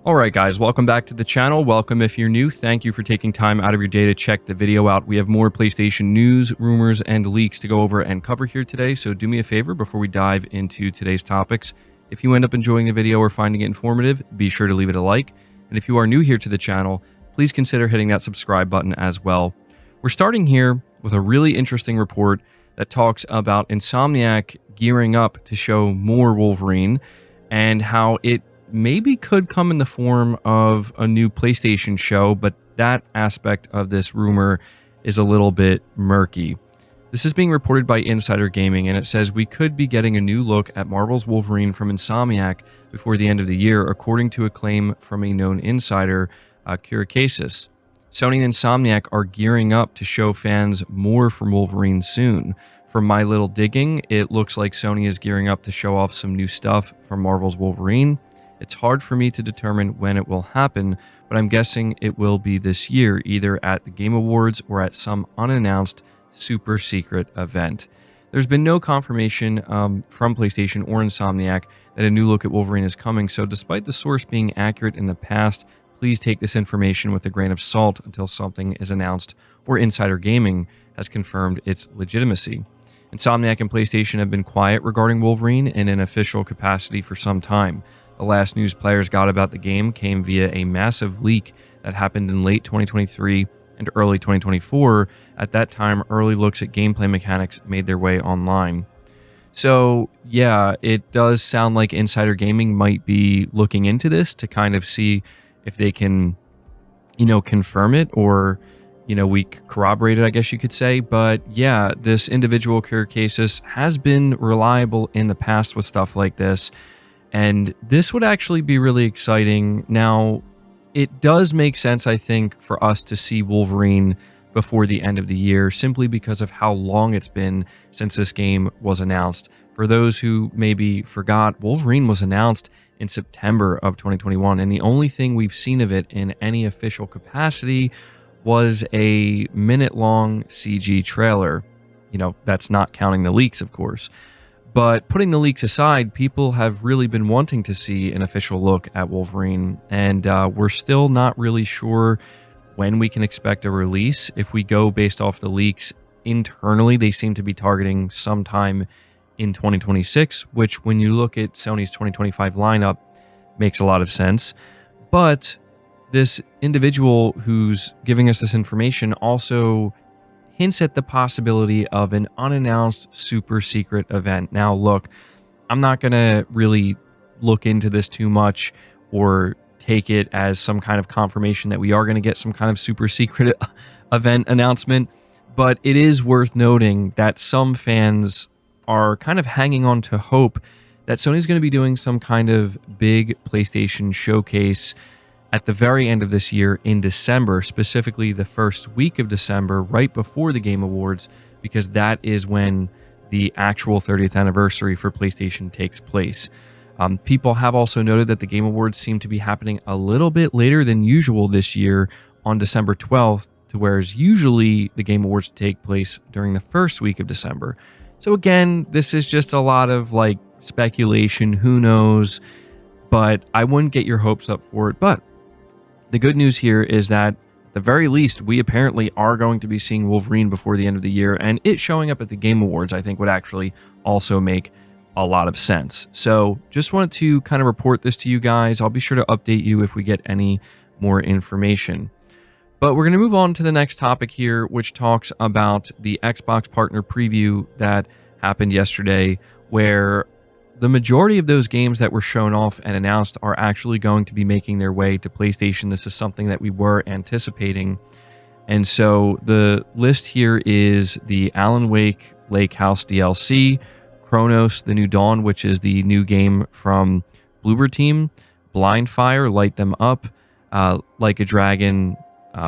Alright guys, welcome back to the channel. Welcome if you're new. Thank you for taking time out of your day to check the video out. We have more PlayStation news, rumors, and leaks to go over and cover here today, so do me a favor before we dive into today's topics. If you end up enjoying the video or finding it informative, be sure to leave it a like. And if you are new here to the channel, please consider hitting that subscribe button as well. We're starting here with a really interesting report that talks about Insomniac gearing up to show more Wolverine and how it maybe could come in the form of a new PlayStation show, but that aspect of this rumor is a little bit murky. This is being reported by Insider Gaming, and it says we could be getting a new look at Marvel's Wolverine from Insomniac before the end of the year, according to a claim from a known insider, Kirikasis. Sony and Insomniac are gearing up to show fans more from Wolverine soon. From my little digging, it looks like Sony is gearing up to show off some new stuff from Marvel's Wolverine. It's hard for me to determine when it will happen, but I'm guessing it will be this year, either at the Game Awards or at some unannounced super secret event. There's been no confirmation from PlayStation or Insomniac that a new look at Wolverine is coming, so despite the source being accurate in the past, please take this information with a grain of salt until something is announced or Insider Gaming has confirmed its legitimacy. Insomniac and PlayStation have been quiet regarding Wolverine in an official capacity for some time. The last news players got about the game came via a massive leak that happened in late 2023 and early 2024. At that time, early looks at gameplay mechanics made their way online. So, yeah, it does sound like Insider Gaming might be looking into this to kind of see if they can, confirm it or, we corroborate it, I guess you could say. But yeah, this individual Kirikasis has been reliable in the past with stuff like this. And this would actually be really exciting. Now, it does make sense, I think, for us to see Wolverine before the end of the year, simply because of how long it's been since this game was announced. For those who maybe forgot, Wolverine was announced in September of 2021, and the only thing we've seen of it in any official capacity was a minute-long CG trailer. That's not counting the leaks, of course. But putting the leaks aside, people have really been wanting to see an official look at Wolverine, and we're still not really sure when we can expect a release. If we go based off the leaks internally, they seem to be targeting sometime in 2026, which when you look at Sony's 2025 lineup, makes a lot of sense. But this individual who's giving us this information also hints at the possibility of an unannounced super secret event. Now, look, I'm not going to really look into this too much or take it as some kind of confirmation that we are going to get some kind of super secret event announcement, but it is worth noting that some fans are kind of hanging on to hope that Sony's going to be doing some kind of big PlayStation showcase at the very end of this year in December, specifically the first week of December, right before the Game Awards, because that is when the actual 30th anniversary for PlayStation takes place. People have also noted that the Game Awards seem to be happening a little bit later than usual this year on December 12th, to whereas usually the Game Awards take place during the first week of December. So again, this is just a lot of speculation, who knows, but I wouldn't get your hopes up for it. But the good news here is that, at the very least, we apparently are going to be seeing Wolverine before the end of the year, and it showing up at the Game Awards, I think, would actually also make a lot of sense. So just wanted to kind of report this to you guys. I'll be sure to update you if we get any more information. But we're going to move on to the next topic here, which talks about the Xbox partner preview that happened yesterday, where the majority of those games that were shown off and announced are actually going to be making their way to PlayStation. This is something that we were anticipating. And so the list here is the Alan Wake Lake House DLC, Chronos: The New Dawn, which is the new game from Bloober Team, Blind Fire, Light Them Up, Like a Dragon,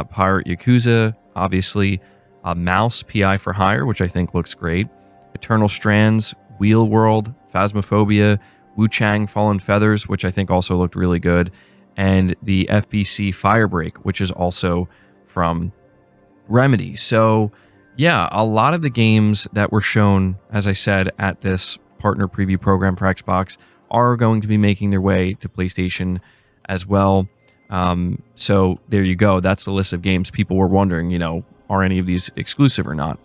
Pirate Yakuza, obviously, Mouse, PI for Hire, which I think looks great, Eternal Strands, Wheel World, Phasmophobia, Wu Chang Fallen Feathers, which I think also looked really good, and the FBC Firebreak, which is also from Remedy. So yeah, a lot of the games that were shown, as I said, at this partner preview program for Xbox are going to be making their way to PlayStation as well. So there you go. That's the list of games people were wondering, are any of these exclusive or not?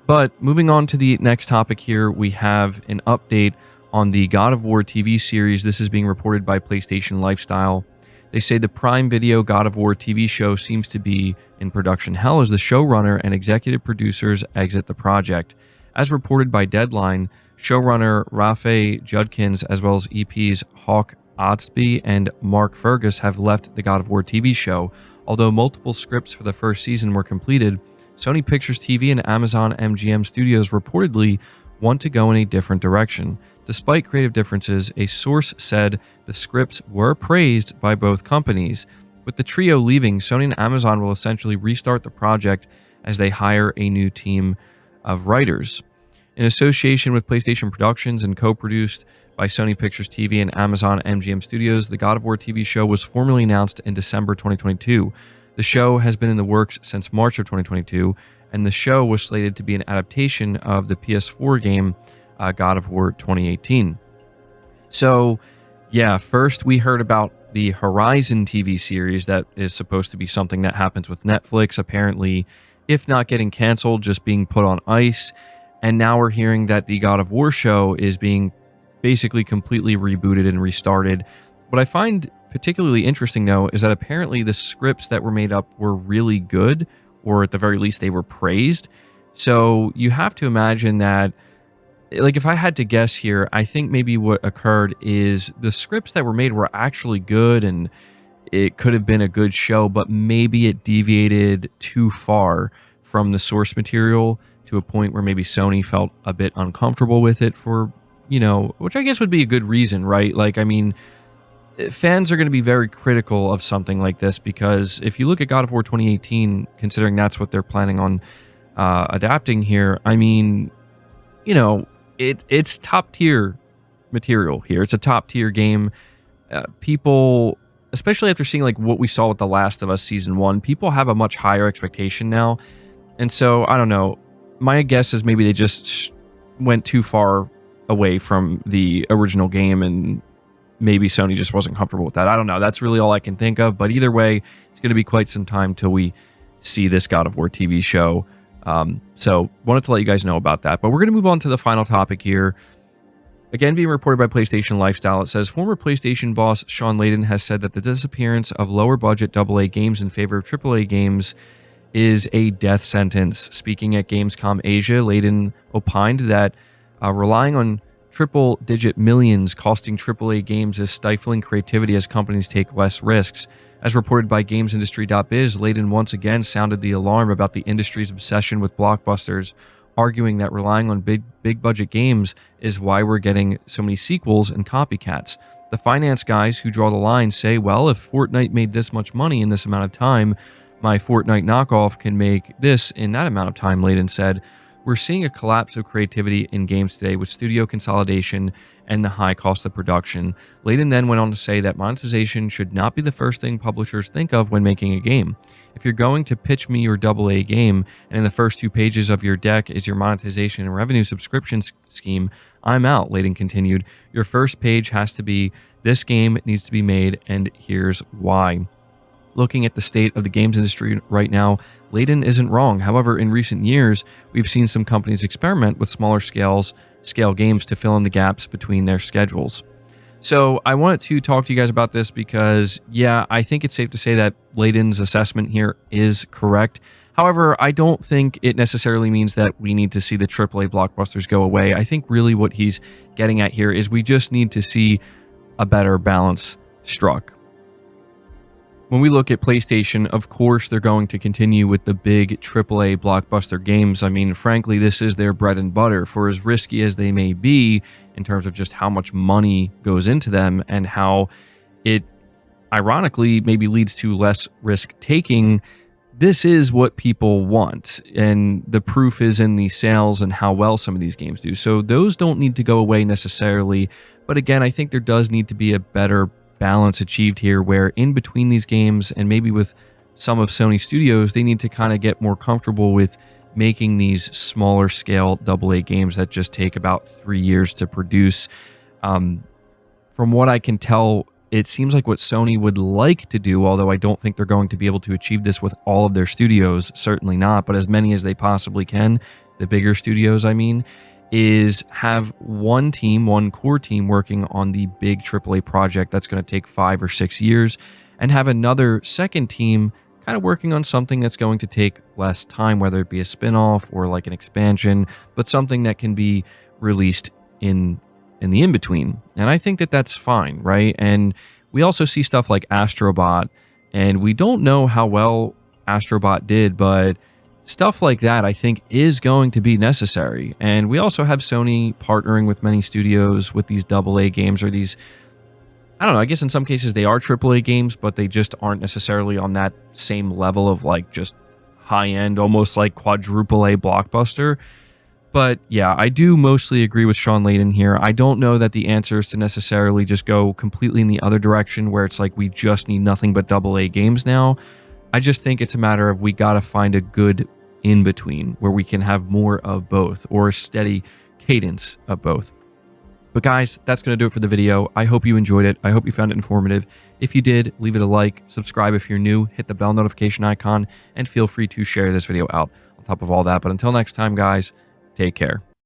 But moving on to the next topic here, we have an update on the God of War TV series. This is being reported by PlayStation Lifestyle. They say the Prime Video God of War TV show seems to be in production hell as the showrunner and executive producers exit the project. As reported by Deadline, showrunner Rafe Judkins, as well as EPs Hawk Otsby and Mark Fergus, have left the God of War TV show. Although multiple scripts for the first season were completed, Sony Pictures TV and Amazon MGM Studios reportedly want to go in a different direction. Despite creative differences, a source said the scripts were praised by both companies. With the trio leaving, Sony and Amazon will essentially restart the project as they hire a new team of writers. In association with PlayStation Productions and co-produced by Sony Pictures TV and Amazon MGM Studios, the God of War TV show was formally announced in December 2022. The show has been in the works since March of 2022, and the show was slated to be an adaptation of the PS4 game God of War 2018. So, yeah, first we heard about the Horizon TV series that is supposed to be something that happens with Netflix, apparently, if not getting canceled, just being put on ice. And now we're hearing that the God of War show is being basically completely rebooted and restarted. What I find particularly interesting, though, is that apparently the scripts that were made up were really good, or at the very least, they were praised. So you have to imagine that, like, if I had to guess here, I think maybe what occurred is the scripts that were made were actually good and it could have been a good show, but maybe it deviated too far from the source material to a point where maybe Sony felt a bit uncomfortable with it for, which I guess would be a good reason, right? Like, I mean, fans are going to be very critical of something like this because if you look at God of War 2018, considering that's what they're planning on adapting here, I mean, it's top tier material here. It's a top tier game. People, especially after seeing like what we saw with The Last of Us Season 1, people have a much higher expectation now. And so, I don't know. My guess is maybe they just went too far away from the original game and maybe Sony just wasn't comfortable with that. I don't know. That's really all I can think of. But either way, it's going to be quite some time till we see this God of War TV show. So wanted to let you guys know about that. But we're going to move on to the final topic here. Again, being reported by PlayStation Lifestyle, it says former PlayStation boss Shawn Layden has said that the disappearance of lower budget AA games in favor of AAA games is a death sentence. Speaking at Gamescom Asia, Layden opined that relying on triple-digit millions costing AAA games is stifling creativity as companies take less risks. As reported by GamesIndustry.biz, Layden once again sounded the alarm about the industry's obsession with blockbusters, arguing that relying on big-budget games is why we're getting so many sequels and copycats. The finance guys who draw the line say, well, if Fortnite made this much money in this amount of time, my Fortnite knockoff can make this in that amount of time, Layden said. We're seeing a collapse of creativity in games today with studio consolidation and the high cost of production. Layden then went on to say that monetization should not be the first thing publishers think of when making a game. If you're going to pitch me your AA game, and in the first 2 pages of your deck is your monetization and revenue subscription scheme, I'm out, Layden continued. Your first page has to be, this game needs to be made, and here's why. Looking at the state of the games industry right now, Layden isn't wrong. However, in recent years, we've seen some companies experiment with smaller scale games to fill in the gaps between their schedules. So I wanted to talk to you guys about this because, yeah, I think it's safe to say that Layden's assessment here is correct. However, I don't think it necessarily means that we need to see the AAA blockbusters go away. I think really what he's getting at here is we just need to see a better balance struck. When we look at PlayStation, of course, they're going to continue with the big AAA blockbuster games. I mean, frankly, this is their bread and butter. For as risky as they may be in terms of just how much money goes into them and how it, ironically, maybe leads to less risk-taking, this is what people want. And the proof is in the sales and how well some of these games do. So those don't need to go away necessarily. But again, I think there does need to be a better balance achieved here where in between these games and maybe with some of Sony Studios, they need to kind of get more comfortable with making these smaller scale AA games that just take about 3 years to produce. From what I can tell, it seems like what Sony would like to do, although I don't think they're going to be able to achieve this with all of their studios, certainly not, but as many as they possibly can, the bigger studios, I mean, is have one team, one core team working on the big AAA project that's going to take 5 or 6 years, and have another second team kind of working on something that's going to take less time, whether it be a spin-off or like an expansion, but something that can be released in the in-between. And I think that that's fine, right? And we also see stuff like Astrobot, and we don't know how well Astrobot did, but stuff like that I think is going to be necessary. And we also have Sony partnering with many studios with these AA games, or these, I don't know, I guess in some cases they are AAA games, but they just aren't necessarily on that same level of like just high-end, almost like quadruple A blockbuster. But yeah, I do mostly agree with Shawn Layden here. I don't know that the answer is to necessarily just go completely in the other direction where it's like we just need nothing but AA games now. I just think it's a matter of we got to find a good in-between where we can have more of both, or a steady cadence of both. But guys, that's going to do it for the video. I hope you enjoyed it. I hope you found it informative. If you did, leave it a like, subscribe if you're new, hit the bell notification icon, and feel free to share this video out on top of all that. But until next time, guys, take care.